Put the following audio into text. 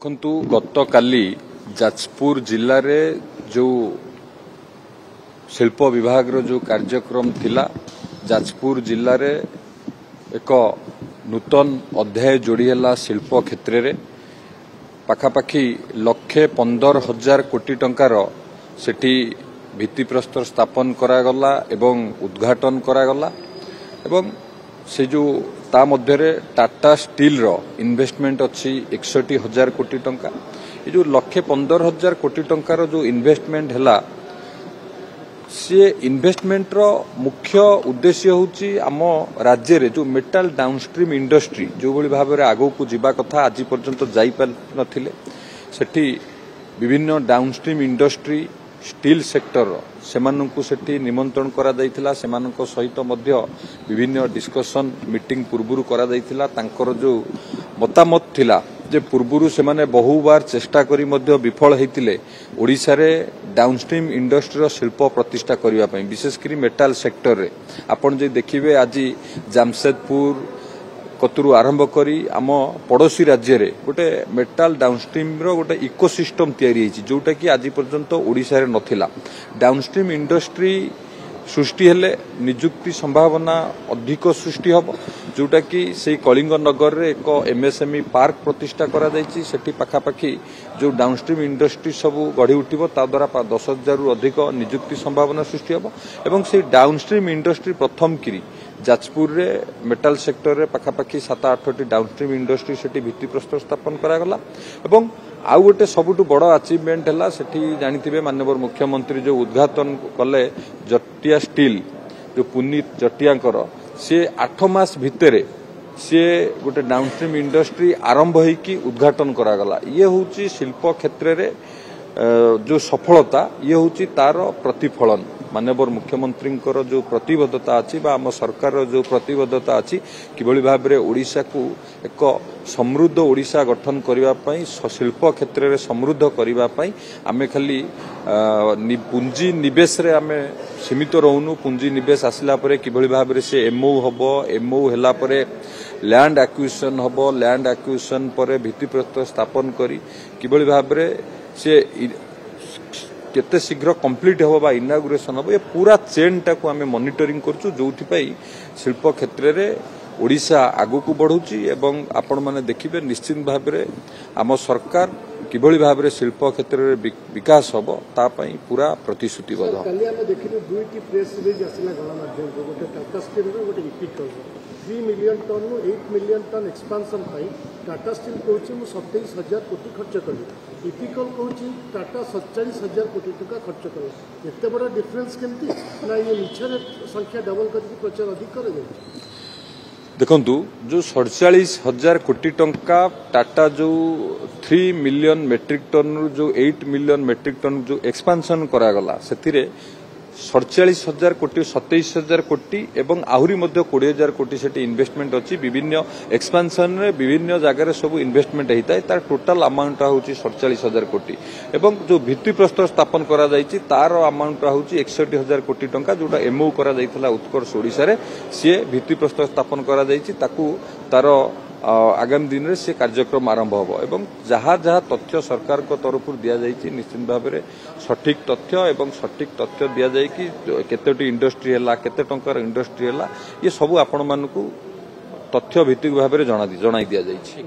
देखंतु गतकाली जाजपुर जिले में जो शिल्प विभाग रो जो कार्यक्रम थिला जाजपुर जिले में एक नूतन अध्याय जोड़ी है शिल्प क्षेत्र में पाखापाखी 1,15,000 कोटी टंकार सेठी भित्तिप्रस्तर स्थापन करागला एवं उद्घाटन करागला एवं से जो ता मध्य टाटा स्टील रो इन्वेस्टमेंट अच्छी 61,000 कोटी टंका ये जो 1,15,000 कोटी टंकार जो इन्वेस्टमेंट है सी इन्वेस्टमेंट रो मुख्य उद्देश्य होची आम राज्य रे जो मेटाल डाउनस्ट्रीम इंडस्ट्री जो भली भाव में आगो को जीवा कथा आज पर्यंत जाई पार नथिले सेठी विभिन्न डाउनस्ट्रीम इंडस्ट्री स्टील सेक्टर सेमानंकु सेठी निमंत्रण करा दैथिला सेमानंको सहित मध्य विभिन्न डिस्कशन मीटिंग पूर्वरु करा दैथिला तांकर जो मतामत थिला जे पूर्वरु सेमाने बहु बार चेष्टा करी मध्य विफल हेतिले ओडिसा रे डाउनस्ट्रीम इंडस्ट्री शिल्प प्रतिष्ठा करिवा पई विशेष करी मेटाल सेक्टर रे आपण जे देखिबे आज जामशेदपुर कतुरु आरंभ करी आम पड़ोसी राज्य रे गोटे मेटाल डाउनस्ट्रीम रो गोटे इकोसिस्टम तैयारी होईची जोटा कि आज पर्यंत ओडिसा रे नथिला डाउनस्ट्रीम इंडस्ट्री सृष्टि हेले नियुक्ति संभावना अधिक सृष्टि हबो जोटा कि से कलिंग नगर रे एक एमएसएमई पार्क प्रतिष्ठा करा जायछि सेठी पाखापाखी जो डाउनस्ट्रीम इंडस्ट्री सब गढ़ी उठिबो ता द्वारा 10,000 रु अधिक नियुक्ति संभावना सृष्टि हबो एवं से डाउनस्ट्रीम इंडस्ट्री प्रथम किरी जाजपुर रे मेटाल सेक्टर रे पाखापाखी 7-8 डाउनस्ट्रीम इंडस्ट्री सेठी भित्तिप्रस्तर स्थापन करागला एवं आउ गोटे सबुठु बड़ अचीवमेंट है सेठी जानिथिबे माननीय मुख्यमंत्री जो उद्घाटन कले जटिया स्टील जो पुनीत जटियांकर से 8 मास भितरे सी गोटे डाउनस्ट्रीम इंडस्ट्री आरंभ होईकी उद्घाटन करागला ये होची शिल्प क्षेत्र रे जो सफलता ये होची तार प्रतिफलन माननीय मुख्यमंत्री जो प्रतिबद्धता अच्छी आम सरकार जो प्रतिबद्धता अच्छी किभली भाव में ओडिशा को एक समृद्ध ओडिशा गठन करने शिल्प क्षेत्र में समृद्ध करने आम खाली पुंजी निवेश रे आम सीमित रहूनु पुंजी निवेश आसला परे किभली भाव में से एमओ हबो एमओ हैला परे लैंड एक्विजिशन हबो लैंड एक्विजिशन परे भित्तिप्रस्तर स्थापन करी किभली भाव में से केते शीघ्र कंप्लीट हो बा इनागुरेशन हो ये पूरा चेन टाको आम मॉनिटरिंग करछु जोथि पई शिल्प क्षेत्र रे ओडिशा आगु को बढ़ुची एवं आपण माने देखिबे निश्चित भाव में आम सरकार किभली भाव में शिल्प क्षेत्र रे विकास होबो ता पई पूरा प्रतिश्रुतिबद्ध कल आम देखिलु दुईटी प्रेस रिलीज आसला गणमाध्यम को गोटे टाटा स्टील रो गोटे इपिकल 3 मिलियन टन नु 8 मिलियन टन एक्सपांशन पाई टाटा स्टील कहूँ मुझे 27,000 कोटी खर्च कली इपिकल कहूँ टाटा 47,000 कोटी टका खर्च कले एत बड़ा डिफरेंस केमती ना ये मिछरे संख्या डबल करके प्रचार अधिक कर देखंतु जो 47,000 कोटी टंका टाटा जो 3 मिलियन मेट्रिक टन रु जो 8 मिलियन मेट्रिक टन जो एक्सपांशन करागला सेतिरे 47,000 कोटी 27,000 कोटी एवं आहुरी मध्य 20,000 कोटी से इन्वेस्टमेंट अच्छी विभिन्न एक्सपांशन रे विभिन्न जगह सब इन्वेस्टमेंट होता है तार टोटाल अमाउंट होची 47,000 कोटी एवं जो भित्तिप्रस्तर स्थापन करा जायछि तार अमाउंट होची 61,000 कोटी टंका जोटा एमओ करा जायथिला उत्कर्ष ओडिसा रे सी भित्तिप्रस्तर स्थापन करा जायछि ताकू तार आगामी दिन में से कार्यक्रम आरंभ होबो एवं जहाँ जहाँ तथ्य सरकार को तरफ दिया जायछि निश्चित भाव में सठिक तथ्य एवं सठिक तथ्य दिया जाय कि केतोटी इंडस्ट्री हैला केते टंकार इंडस्ट्री हैला ये सब आपण मानकू तथ्य भित्तिक भाव में जणाई दिया जायछि।